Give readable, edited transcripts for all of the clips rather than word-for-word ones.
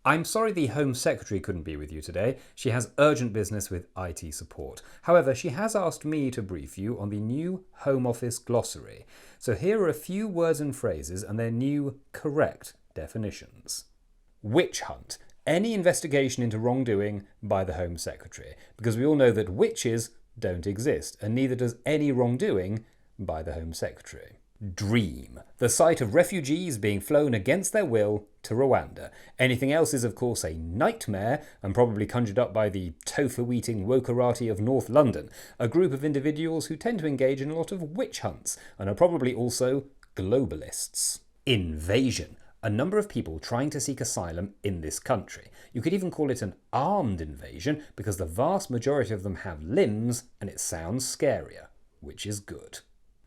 I'm sorry the Home Secretary couldn't be with you today. She has urgent business with IT support. However, she has asked me to brief you on the new Home Office Glossary. So here are a few words and phrases and their new correct definitions. Witch hunt. Any investigation into wrongdoing by the Home Secretary. Because we all know that witches don't exist, and neither does any wrongdoing by the Home Secretary. Dream. The sight of refugees being flown against their will to Rwanda. Anything else is, of course, a nightmare and probably conjured up by the tofu-eating wokerati of North London, a group of individuals who tend to engage in a lot of witch hunts and are probably also globalists. Invasion. A number of people trying to seek asylum in this country. You could even call it an armed invasion because the vast majority of them have limbs and it sounds scarier, which is good.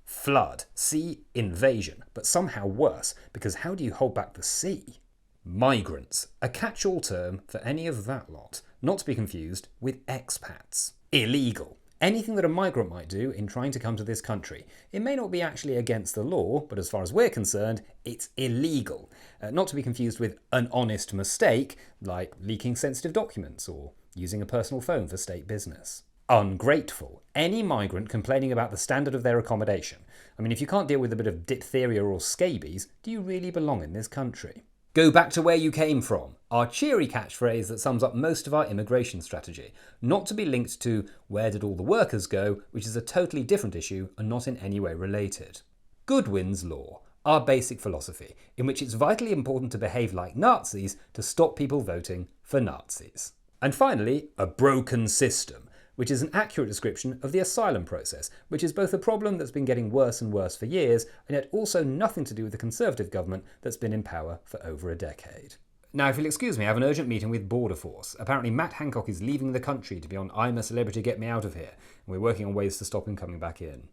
Flood. Sea invasion, but somehow worse, because how do you hold back the sea? Migrants. A catch-all term for any of that lot, not to be confused with expats. Illegal. Anything that a migrant might do in trying to come to this country. It may not be actually against the law, but as far as we're concerned, it's illegal. Not to be confused with an honest mistake, like leaking sensitive documents or using a personal phone for state business. Ungrateful. Any migrant complaining about the standard of their accommodation. I mean, if you can't deal with a bit of diphtheria or scabies, do you really belong in this country? Go back to where you came from. Our cheery catchphrase that sums up most of our immigration strategy. Not to be linked to where did all the workers go, which is a totally different issue and not in any way related. Goodwin's Law. Our basic philosophy, in which it's vitally important to behave like Nazis to stop people voting for Nazis. And finally, a broken system, which is an accurate description of the asylum process, which is both a problem that's been getting worse and worse for years, and yet also nothing to do with the Conservative government that's been in power for over a decade. Now, if you'll excuse me, I have an urgent meeting with Border Force. Apparently Matt Hancock is leaving the country to be on I'm a Celebrity, Get Me Out of Here, and we're working on ways to stop him coming back in.